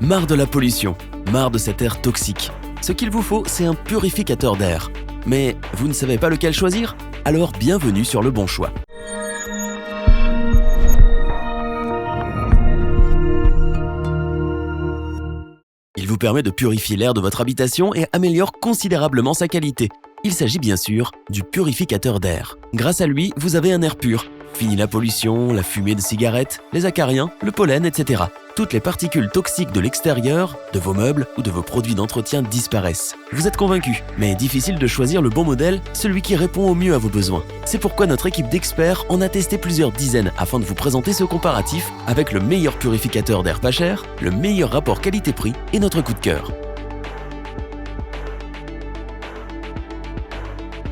Marre de la pollution, marre de cet air toxique. Ce qu'il vous faut, c'est un purificateur d'air. Mais vous ne savez pas lequel choisir? Alors bienvenue sur le bon choix. Il vous permet de purifier l'air de votre habitation et améliore considérablement sa qualité. Il s'agit bien sûr du purificateur d'air. Grâce à lui, vous avez un air pur. Fini la pollution, la fumée de cigarettes, les acariens, le pollen, etc. Toutes les particules toxiques de l'extérieur, de vos meubles ou de vos produits d'entretien disparaissent. Vous êtes convaincu, mais difficile de choisir le bon modèle, celui qui répond au mieux à vos besoins. C'est pourquoi notre équipe d'experts en a testé plusieurs dizaines afin de vous présenter ce comparatif avec le meilleur purificateur d'air pas cher, le meilleur rapport qualité-prix et notre coup de cœur.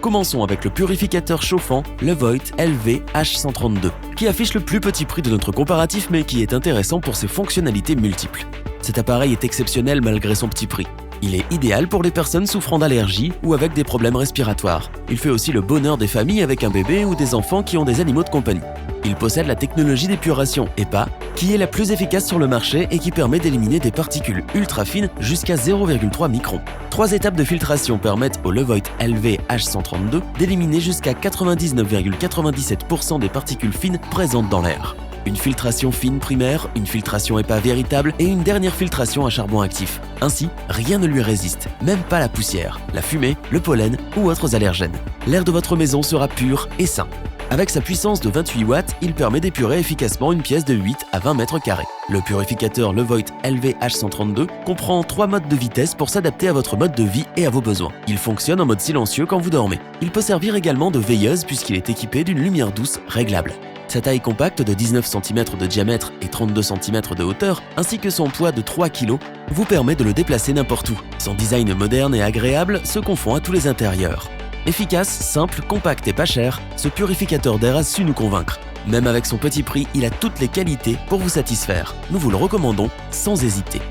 Commençons avec le purificateur chauffant Levoit LV-H132, qui affiche le plus petit prix de notre comparatif mais qui est intéressant pour ses fonctionnalités multiples. Cet appareil est exceptionnel malgré son petit prix. Il est idéal pour les personnes souffrant d'allergies ou avec des problèmes respiratoires. Il fait aussi le bonheur des familles avec un bébé ou des enfants qui ont des animaux de compagnie. Il possède la technologie d'épuration HEPA, qui est la plus efficace sur le marché et qui permet d'éliminer des particules ultra fines jusqu'à 0,3 microns. 3 étapes de filtration permettent au Levoit LV-H132 d'éliminer jusqu'à 99,97% des particules fines présentes dans l'air. Une filtration fine primaire, une filtration HEPA véritable et une dernière filtration à charbon actif. Ainsi, rien ne lui résiste, même pas la poussière, la fumée, le pollen ou autres allergènes. L'air de votre maison sera pur et sain. Avec sa puissance de 28 watts, il permet d'épurer efficacement une pièce de 8 à 20 mètres carrés. Le purificateur Levoit LV-H132 comprend 3 modes de vitesse pour s'adapter à votre mode de vie et à vos besoins. Il fonctionne en mode silencieux quand vous dormez. Il peut servir également de veilleuse puisqu'il est équipé d'une lumière douce réglable. Sa taille compacte de 19 cm de diamètre et 32 cm de hauteur, ainsi que son poids de 3 kg, vous permet de le déplacer n'importe où. Son design moderne et agréable se confond à tous les intérieurs. Efficace, simple, compact et pas cher, ce purificateur d'air a su nous convaincre. Même avec son petit prix, il a toutes les qualités pour vous satisfaire. Nous vous le recommandons sans hésiter.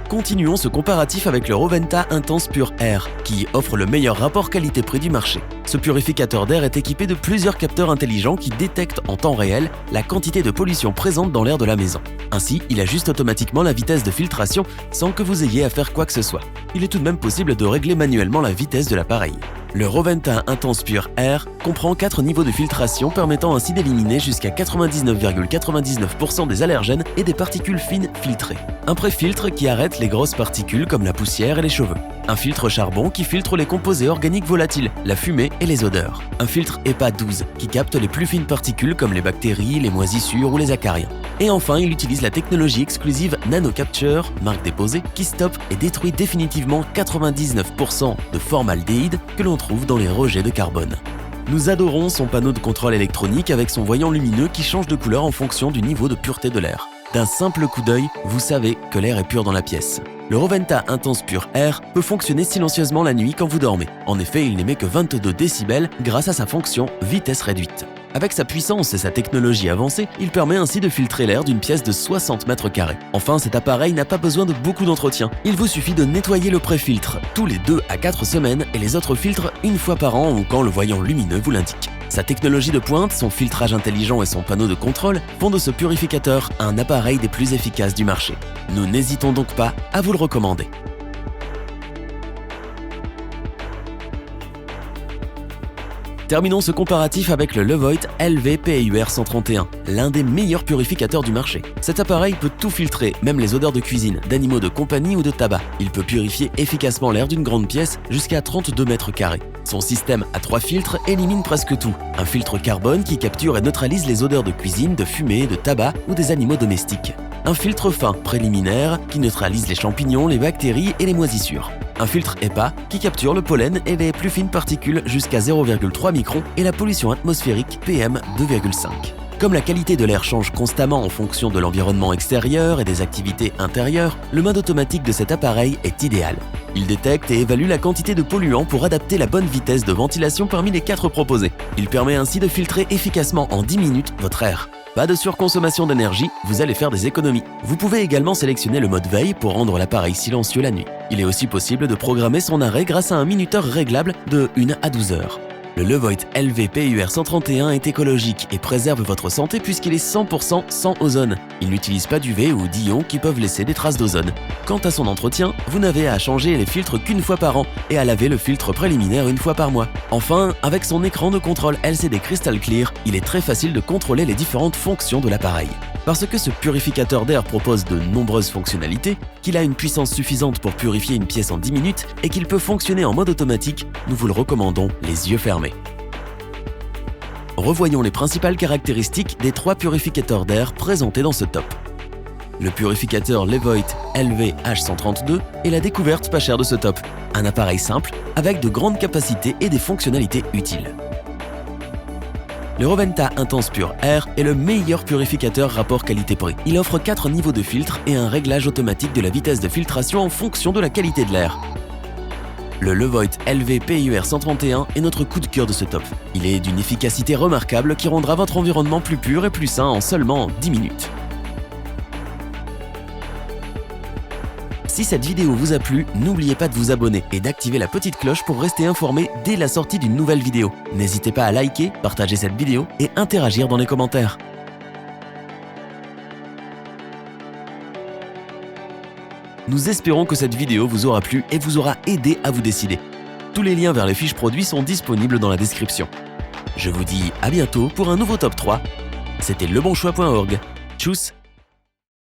Continuons ce comparatif avec le Roventa Intense Pure Air, qui offre le meilleur rapport qualité-prix du marché. Ce purificateur d'air est équipé de plusieurs capteurs intelligents qui détectent en temps réel la quantité de pollution présente dans l'air de la maison. Ainsi, il ajuste automatiquement la vitesse de filtration sans que vous ayez à faire quoi que ce soit. Il est tout de même possible de régler manuellement la vitesse de l'appareil. Le Roventa Intense Pure Air comprend 4 niveaux de filtration permettant ainsi d'éliminer jusqu'à 99,99% des allergènes et des particules fines filtrées. Un pré-filtre qui arrête les grosses particules comme la poussière et les cheveux. Un filtre charbon qui filtre les composés organiques volatiles, la fumée et les odeurs. Un filtre HEPA 12 qui capte les plus fines particules comme les bactéries, les moisissures ou les acariens. Et enfin, il utilise la technologie exclusive NanoCapture, marque déposée, qui stoppe et détruit définitivement 99% de formaldéhyde que l'on trouve dans les rejets de carbone. Nous adorons son panneau de contrôle électronique avec son voyant lumineux qui change de couleur en fonction du niveau de pureté de l'air. D'un simple coup d'œil, vous savez que l'air est pur dans la pièce. Le Roventa Intense Pure Air peut fonctionner silencieusement la nuit quand vous dormez. En effet, il n'émet que 22 décibels grâce à sa fonction vitesse réduite. Avec sa puissance et sa technologie avancée, il permet ainsi de filtrer l'air d'une pièce de 60 mètres carrés. Enfin, cet appareil n'a pas besoin de beaucoup d'entretien. Il vous suffit de nettoyer le pré-filtre tous les 2 à 4 semaines et les autres filtres une fois par an ou quand le voyant lumineux vous l'indique. Sa technologie de pointe, son filtrage intelligent et son panneau de contrôle font de ce purificateur un appareil des plus efficaces du marché. Nous n'hésitons donc pas à vous le recommander. Terminons ce comparatif avec le Levoit LV-PUR131, l'un des meilleurs purificateurs du marché. Cet appareil peut tout filtrer, même les odeurs de cuisine, d'animaux de compagnie ou de tabac. Il peut purifier efficacement l'air d'une grande pièce jusqu'à 32 mètres carrés. Son système à 3 filtres élimine presque tout. Un filtre carbone qui capture et neutralise les odeurs de cuisine, de fumée, de tabac ou des animaux domestiques. Un filtre fin préliminaire qui neutralise les champignons, les bactéries et les moisissures. Un filtre HEPA qui capture le pollen et les plus fines particules jusqu'à 0,3 microns et la pollution atmosphérique PM 2,5. Comme la qualité de l'air change constamment en fonction de l'environnement extérieur et des activités intérieures, le mode automatique de cet appareil est idéal. Il détecte et évalue la quantité de polluants pour adapter la bonne vitesse de ventilation parmi les 4 proposés. Il permet ainsi de filtrer efficacement en 10 minutes votre air. Pas de surconsommation d'énergie, vous allez faire des économies. Vous pouvez également sélectionner le mode veille pour rendre l'appareil silencieux la nuit. Il est aussi possible de programmer son arrêt grâce à un minuteur réglable de 1 à 12 heures. Le Levoit LV PUR 131 est écologique et préserve votre santé puisqu'il est 100% sans ozone. Il n'utilise pas d'UV ou d'ions qui peuvent laisser des traces d'ozone. Quant à son entretien, vous n'avez à changer les filtres qu'une fois par an et à laver le filtre préliminaire une fois par mois. Enfin, avec son écran de contrôle LCD Crystal Clear, il est très facile de contrôler les différentes fonctions de l'appareil. Parce que ce purificateur d'air propose de nombreuses fonctionnalités, qu'il a une puissance suffisante pour purifier une pièce en 10 minutes et qu'il peut fonctionner en mode automatique, nous vous le recommandons les yeux fermés. Revoyons les principales caractéristiques des 3 purificateurs d'air présentés dans ce top. Le purificateur Levoit LV H132 est la découverte pas chère de ce top. Un appareil simple, avec de grandes capacités et des fonctionnalités utiles. Le Roventa Intense Pure Air est le meilleur purificateur rapport qualité-prix. Il offre 4 niveaux de filtre et un réglage automatique de la vitesse de filtration en fonction de la qualité de l'air. Le Levoit LV PUR 131 est notre coup de cœur de ce top. Il est d'une efficacité remarquable qui rendra votre environnement plus pur et plus sain en seulement 10 minutes. Si cette vidéo vous a plu, n'oubliez pas de vous abonner et d'activer la petite cloche pour rester informé dès la sortie d'une nouvelle vidéo. N'hésitez pas à liker, partager cette vidéo et interagir dans les commentaires. Nous espérons que cette vidéo vous aura plu et vous aura aidé à vous décider. Tous les liens vers les fiches produits sont disponibles dans la description. Je vous dis à bientôt pour un nouveau top 3. C'était lebonchoix.org. Tchuss!